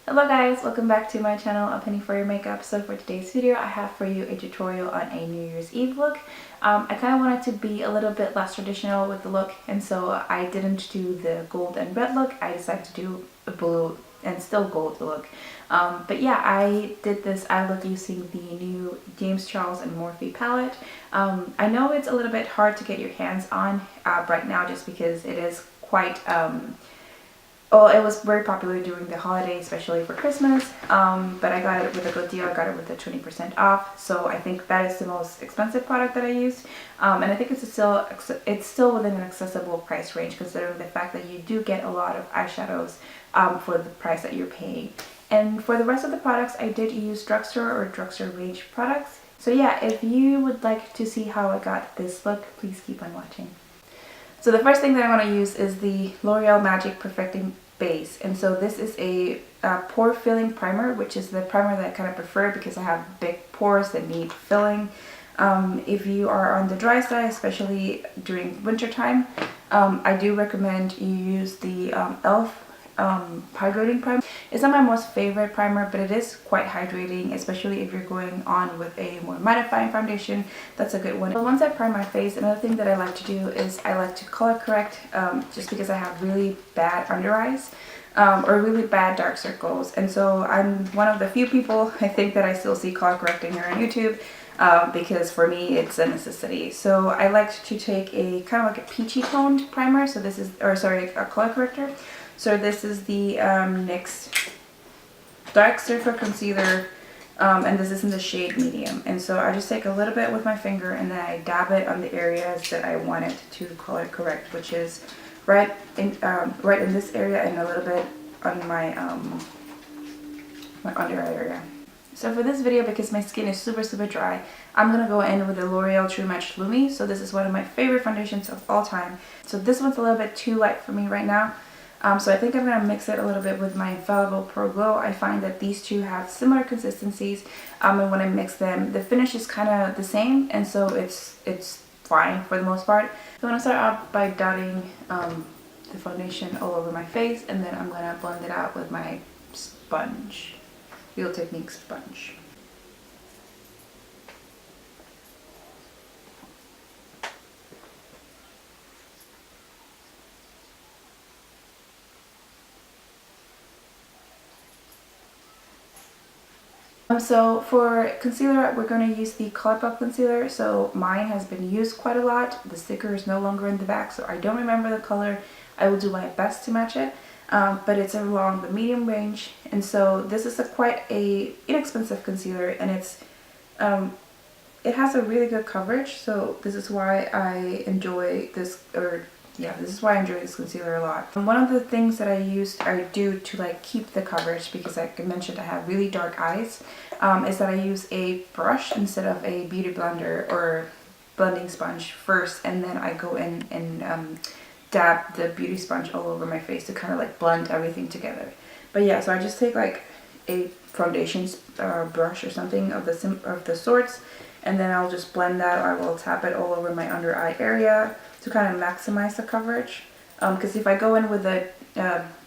Hello guys, welcome back to my channel, A Penny for Your Makeup. So for today's video, I have for you a tutorial on a New Year's Eve look. I kind of wanted to be a little bit less traditional with the look, and so I didn't do the gold and red look. I decided to do a blue and still gold look. But yeah, I did this eye look using the new James Charles and Morphe palette. I know it's a little bit hard to get your hands on right now just because it is quite well, it was very popular during the holiday, especially for Christmas, but I got it with a good deal. I got it with a 20% off, so I think that is the most expensive product that I used, and I think it's still within an accessible price range considering the fact that you do get a lot of eyeshadows for the price that you're paying. And for the rest of the products, I did use drugstore or drugstore range products. So yeah, if you would like to see how I got this look, please keep on watching. So the first thing that I want to use is the L'Oreal Magic Perfecting Base, and so this is a pore filling primer, which is the primer that I kind of prefer because I have big pores that need filling. If you are on the dry side, especially during winter time, I do recommend you use the e.l.f. Hydrating primer. It's not my most favorite primer, but it is quite hydrating, especially if you're going on with a more mattifying foundation. That's a good one. So once I prime my face, another thing that I like to do is I like to color correct, just because I have really bad under eyes. Or really bad dark circles, and so I'm one of the few people I think that I still see color correcting here on YouTube, because for me it's a necessity. So I like to take a kind of like a peachy toned primer. So this is, or sorry, a color corrector. So this is the NYX Dark Surfer Concealer, and this is in the shade medium. And so I just take a little bit with my finger and then I dab it on the areas that I want it to color correct, which is right in this area and a little bit on my my under eye area. So for this video, because my skin is super dry, I'm going to go in with the L'Oreal True Match Lumi. So this is one of my favorite foundations of all time. So this one's a little bit too light for me right now. So I think I'm going to mix it a little bit with my Infallible Pro Glow. I find that these two have similar consistencies, and when I mix them, the finish is kind of the same, and so it's fine for the most part. So I'm going to start out by dotting the foundation all over my face, and then I'm going to blend it out with my sponge, Real Technique sponge. So for concealer, we're going to use the ColourPop concealer. So mine has been used quite a lot. The sticker is no longer in the back, so I don't remember the color. I will do my best to match it, but it's along the medium range. And so this is quite a inexpensive concealer, and it has a really good coverage. So this is why I enjoy this, this is why I enjoy this concealer a lot. And one of the things that I do to like keep the coverage, because like I mentioned I have really dark eyes, is that I use a brush instead of a beauty blender or blending sponge first, and then I go in and dab the beauty sponge all over my face to kind of like blend everything together. But yeah, so I just take like a foundation brush or something of the sorts, and then I'll just blend that. I will tap it all over my under eye area to kind of maximize the coverage, because if I go in with a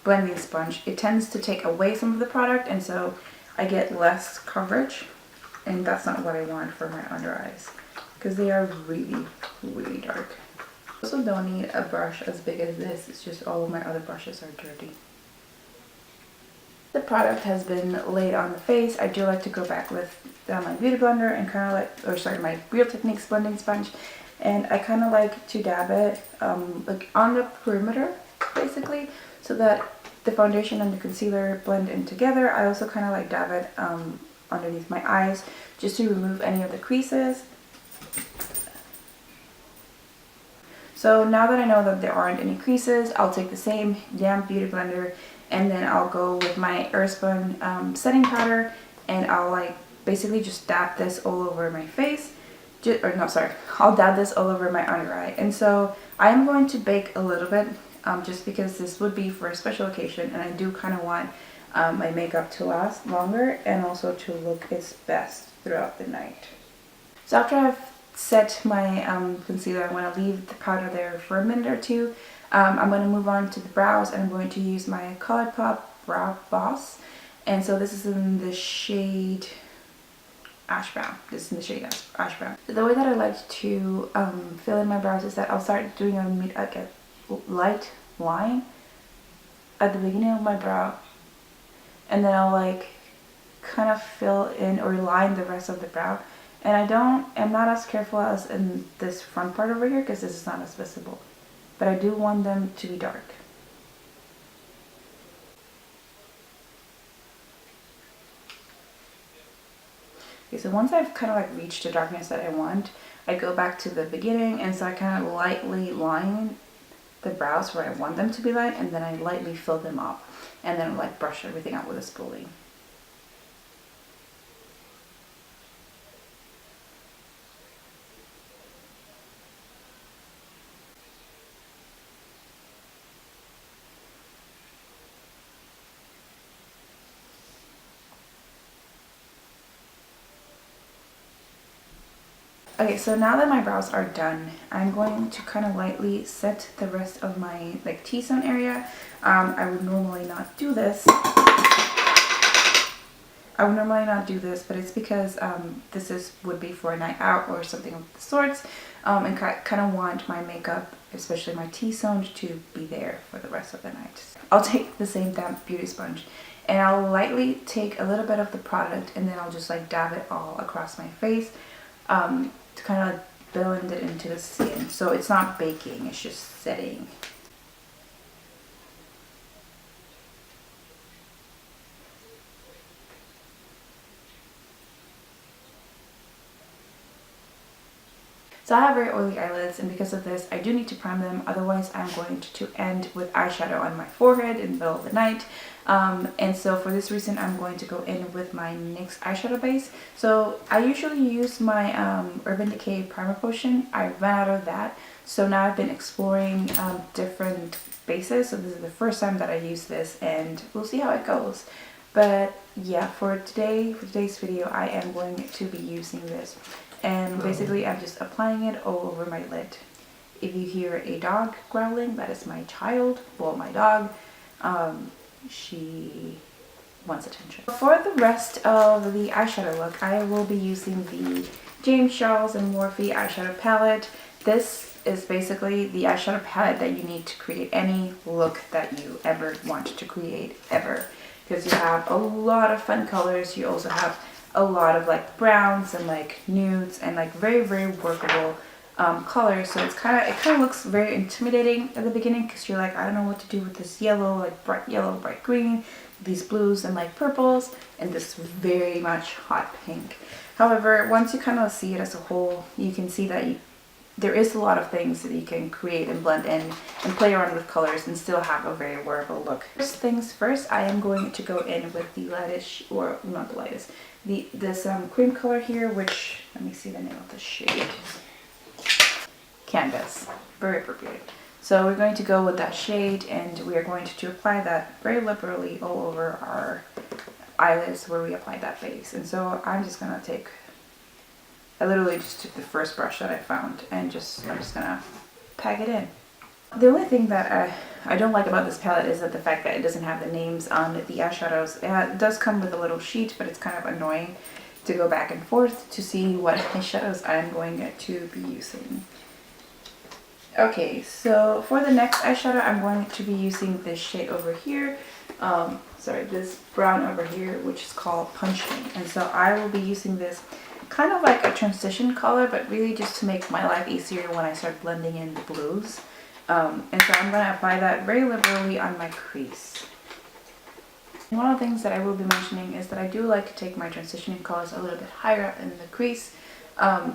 blending sponge, it tends to take away some of the product, and so I get less coverage, and that's not what I want for my under eyes, because they are really dark. I also don't need a brush as big as this. It's just all of my other brushes are dirty. The product has been laid on the face. I do like to go back with my beauty blender and kind of like, my Real Techniques blending sponge, and I kind of like to dab it like on the perimeter, basically, so that the foundation and the concealer blend in together. I also kind of like dab it underneath my eyes just to remove any of the creases. So now that I know that there aren't any creases, I'll take the same damp beauty blender, and then I'll go with my Airspun setting powder, and I'll like basically just dab this all over my face. I'll dab this all over my under eye. And so I am going to bake a little bit, just because this would be for a special occasion, and I do kind of want my makeup to last longer and also to look its best throughout the night. So after I've set my concealer, I'm going to leave the powder there for a minute or two. I'm going to move on to the brows, and I'm going to use my ColourPop Brow Boss. And so this is in the shade ash brown. This is in the shade ash brown. The way that I like to fill in my brows is that I'll start doing a light line at the beginning of my brow, and then I'll like kind of fill in or line the rest of the brow. And I'm not as careful as in this front part over here because this is not as visible, but I do want them to be dark. Okay, so once I've kind of like reached the darkness that I want, I go back to the beginning, and so I kind of lightly line the brows where I want them to be light, and then I lightly fill them up, and then like brush everything out with a spoolie. Okay, so now that my brows are done, I'm going to kind of lightly set the rest of my like T-zone area. I would normally not do this. But it's because this would be for a night out or something of the sorts, and kind of want my makeup, especially my T-zone, to be there for the rest of the night. I'll take the same damp beauty sponge, and I'll lightly take a little bit of the product, and then I'll just like dab it all across my face. To kind of blend it into the skin, so it's not baking, it's just setting. So I have very oily eyelids, and because of this I do need to prime them, otherwise I'm going to end with eyeshadow on my forehead in the middle of the night. And so for this reason I'm going to go in with my NYX eyeshadow base. So I usually use my Urban Decay Primer Potion. I ran out of that, so now I've been exploring different bases. So this is the first time that I use this, and we'll see how it goes. But yeah, for today's video I am going to be using this. And basically I'm just applying it all over my lid. If you hear a dog growling, that is my child, well, my dog. She wants attention. For the rest of the eyeshadow look, I will be using the James Charles and Morphe eyeshadow palette. This is basically the eyeshadow palette that you need to create any look that you ever want to create, ever. Because you have a lot of fun colors. You also have a lot of like browns and like nudes and like very, very workable colors. So it kind of looks very intimidating at the beginning because you're like, I don't know what to do with this yellow, like bright yellow, bright green, these blues and like purples, and this very much hot pink. However, once you kind of see it as a whole, you can see that there is a lot of things that you can create and blend in and play around with colors and still have a very wearable look. First things first, I am going to go in with the lightest, or not the lightest, this cream color here, which, let me see the name of the shade. Canvas. Very appropriate. So we're going to go with that shade, and we are going to apply that very liberally all over our eyelids where we applied that base. And so I'm just going to take, I literally just took the first brush that I found and I'm just gonna pack it in. The only thing that I don't like about this palette is that the fact that it doesn't have the names on the eyeshadows. It does come with a little sheet, but it's kind of annoying to go back and forth to see what eyeshadows I'm going to be using. Okay, so for the next eyeshadow I'm going to be using this shade over here. This brown over here, which is called Punch Me. And so I will be using this kind of like a transition color, but really just to make my life easier when I start blending in the blues. And so I'm going to apply that very liberally on my crease. And one of the things that I will be mentioning is that I do like to take my transitioning colors a little bit higher up in the crease,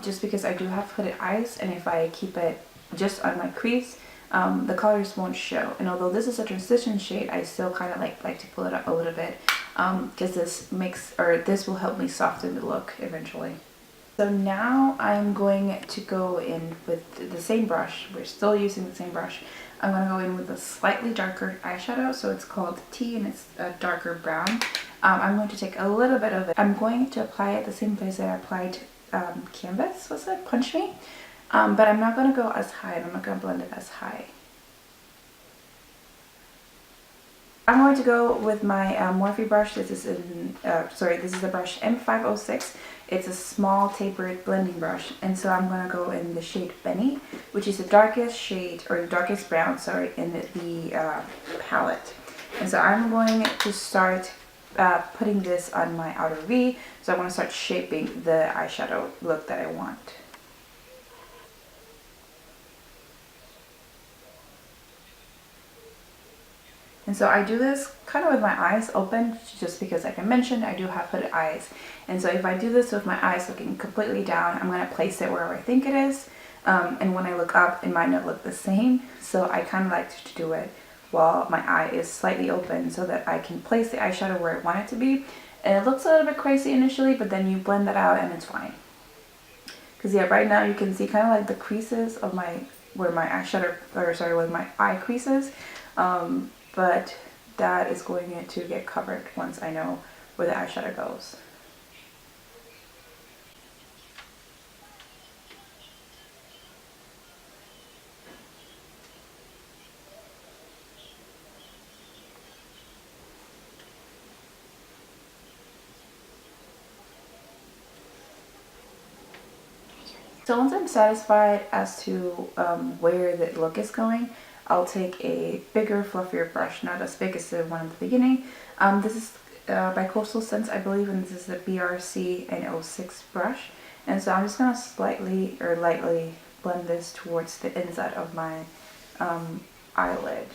just because I do have hooded eyes, and if I keep it just on my crease, the colors won't show. And although this is a transition shade, I still kind of like to pull it up a little bit, because this will help me soften the look eventually. So now I'm going to go in with the same brush. We're still using the same brush. I'm going to go in with a slightly darker eyeshadow. So it's called Tea, and it's a darker brown. I'm going to take a little bit of it. I'm going to apply it the same place that I applied Canvas, was it? Punch Me. But I'm not going to go as high. I'm not going to blend it as high. I'm going to go with my Morphe brush. This is this is the brush M506. It's a small tapered blending brush, and so I'm going to go in the shade Benny, which is the darkest shade, or the darkest brown, sorry, in the palette. And so I'm going to start putting this on my outer V. So I want to start shaping the eyeshadow look that I want. And so I do this kind of with my eyes open, just because, like I mentioned, I do have hooded eyes. And so if I do this with my eyes looking completely down, I'm going to place it wherever I think it is. And when I look up, it might not look the same. So I kind of like to do it while my eye is slightly open, so that I can place the eyeshadow where I want it to be. And it looks a little bit crazy initially, but then you blend that out and it's fine. Because yeah, right now you can see kind of like the creases of where my eyeshadow, or sorry, where my eye creases. But that is going to get covered once I know where the eyeshadow goes. So once I'm satisfied as to where the look is going, I'll take a bigger, fluffier brush, not as big as the one at the beginning. This is by Coastal Scents, I believe, and this is the BRC N06 brush. And so I'm just going to slightly or lightly blend this towards the inside of my eyelid.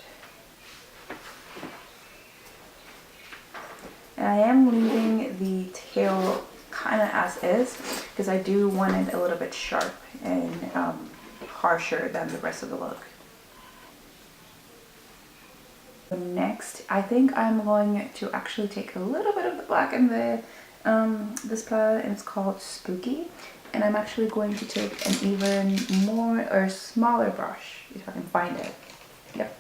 And I am leaving the tail kind of as is, because I do want it a little bit sharp and harsher than the rest of the look. Next, I think I'm going to actually take a little bit of the black in the this palette, and it's called Spooky. And I'm actually going to take an even more or smaller brush, if I can find it. Yep.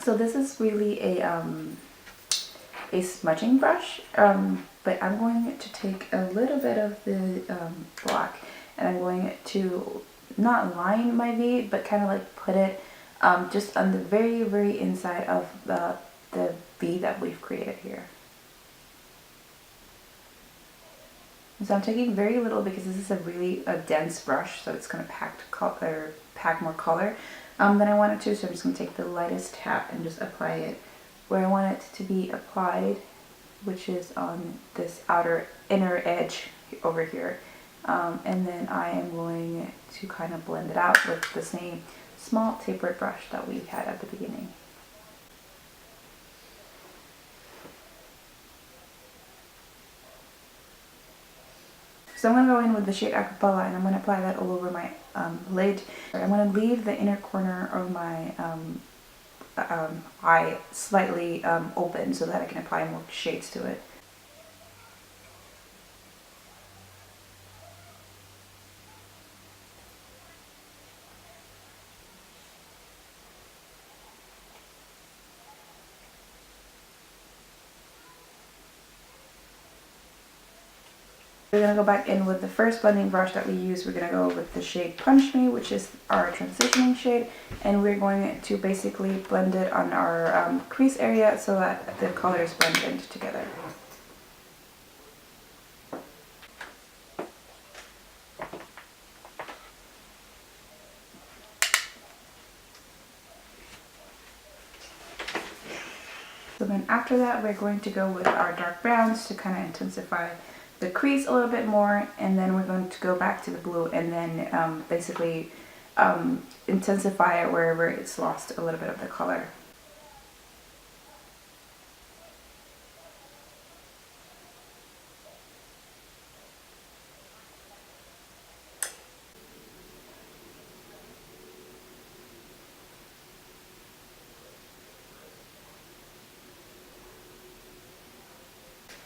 So this is really a smudging brush, but I'm going to take a little bit of the black, and I'm going to not line my V, but kind of like put it just on the very, very inside of the V that we've created here. And so I'm taking very little, because this is a really dense brush, so it's going to pack more color than I want it to. So I'm just going to take the lightest tap and just apply it where I want it to be applied, which is on this inner edge over here. And then I am going to kind of blend it out with the same small tapered brush that we had at the beginning. So I'm going to go in with the shade Acapella, and I'm going to apply that all over my lid. I'm going to leave the inner corner of my eye slightly open, so that I can apply more shades to it. We're going to go back in with the first blending brush that we used. We're going to go with the shade Punch Me, which is our transitioning shade, and we're going to basically blend it on our crease area so that the colors blend in together. So then after that, we're going to go with our dark browns to kind of intensify the crease a little bit more, and then we're going to go back to the blue and then basically intensify it wherever it's lost a little bit of the color.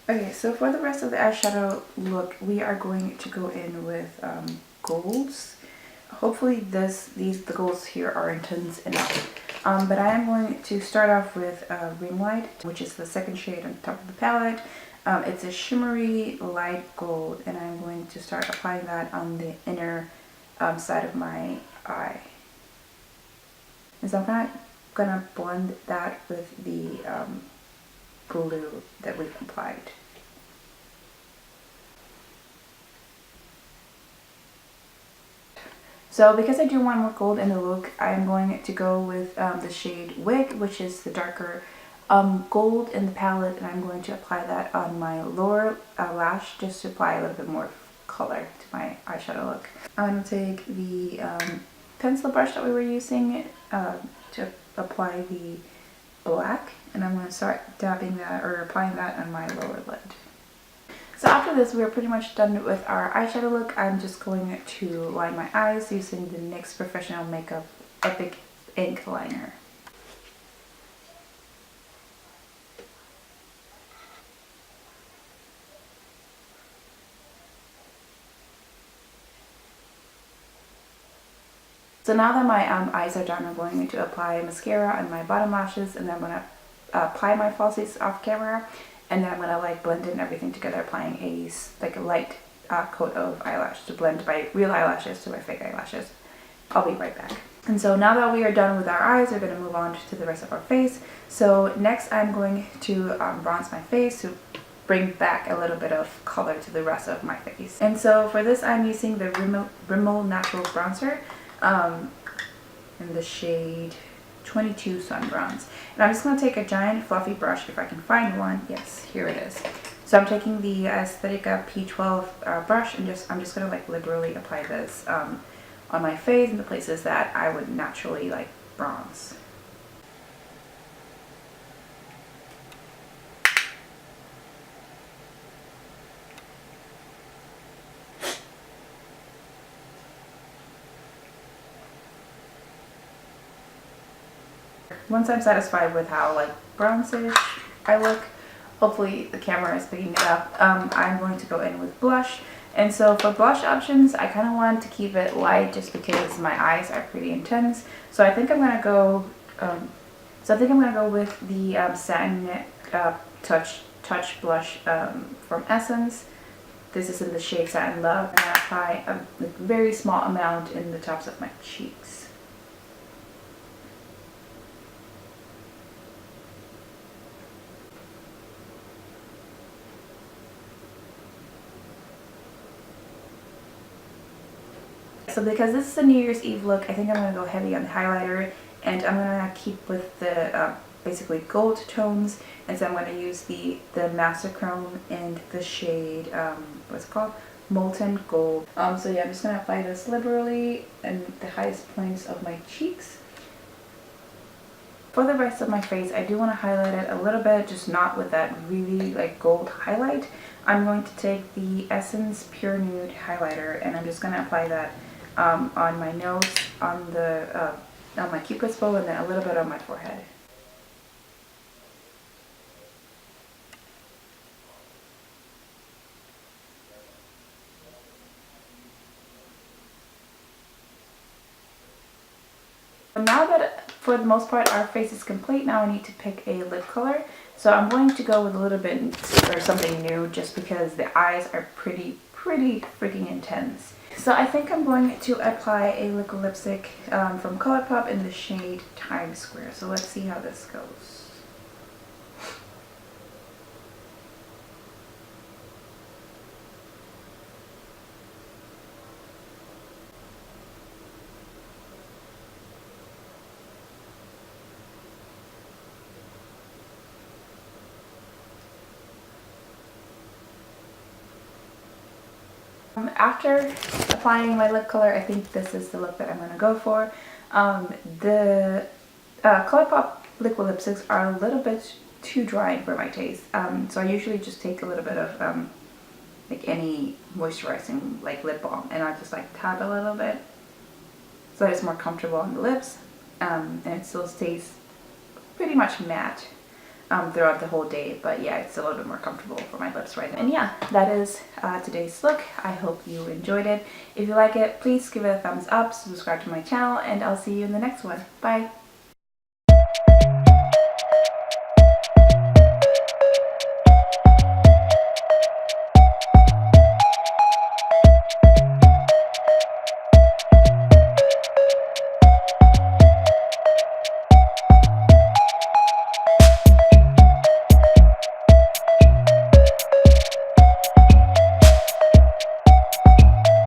Okay, so for the rest of the eyeshadow look, we are going to go in with golds. Hopefully the golds here are intense enough. But I am going to start off with Ring Light, which is the second shade on top of the palette. It's a shimmery light gold, and I'm going to start applying that on the inner side of my eye. And so I'm kind of gonna blend that with the glue that we've applied. So because I do want more gold in the look, I'm going to go with the shade Wig, which is the darker gold in the palette, and I'm going to apply that on my lower lash just to apply a little bit more color to my eyeshadow look. I'm going to take the pencil brush that we were using to apply the black, and I'm going to start dabbing that or applying that on my lower lid. So after this, we're pretty much done with our eyeshadow look. I'm just going to line my eyes using the NYX Professional Makeup Epic Ink Liner. So now that my eyes are done, I'm going to apply mascara on my bottom lashes, and then I'm going to apply my falsies off camera, and then I'm going to like blend in everything together, applying a light coat of eyelash to blend my real eyelashes to my fake eyelashes. I'll be right back. And so now that we are done with our eyes, we're going to move on to the rest of our face. So next I'm going to bronze my face to bring back a little bit of color to the rest of my face. And so for this, I'm using the Rimmel Natural Bronzer in the shade 22 Sun Bronze. And I'm just going to take a giant fluffy brush, if I can find one. Yes, here it is. So I'm taking the Aesthetica P12 brush, and I'm just going to like liberally apply this on my face in the places that I would naturally like bronze. Once I'm satisfied with how like bronzish I look, hopefully the camera is picking it up, I'm going to go in with blush. And so for blush options, I kind of want to keep it light just because my eyes are pretty intense. So I think I'm going to go with the Satin Touch blush from Essence. This is in the shade Satin Love, and I apply a very small amount in the tops of my cheeks. So because this is a New Year's Eve look, I think I'm going to go heavy on the highlighter, and I'm going to keep with the basically gold tones, and so I'm going to use the Master Chrome in the shade, what's it called? Molten Gold. So yeah, I'm just going to apply this liberally in the highest points of my cheeks. For the rest of my face, I do want to highlight it a little bit, just not with that really like gold highlight. I'm going to take the Essence Pure Nude highlighter, and I'm just going to apply that on my nose, on my cupid's bow, and then a little bit on my forehead. Now that for the most part our face is complete, now I need to pick a lip color. So I'm going to go with a little bit or something new, just because the eyes are pretty freaking intense. So I think I'm going to apply a liquid lipstick from ColourPop in the shade Times Square. So let's see how this goes. After applying my lip color, I think this is the look that I'm going to go for. The ColourPop liquid lipsticks are a little bit too dry for my taste, so I usually just take a little bit of like any moisturizing like lip balm, and I just like tap a little bit so that it's more comfortable on the lips, and it still stays pretty much matte throughout the whole day, but yeah, it's a little bit more comfortable for my lips right now. And yeah, that is today's look. I hope you enjoyed it. If you like it, please give it a thumbs up, subscribe to my channel, and I'll see you in the next one. Bye!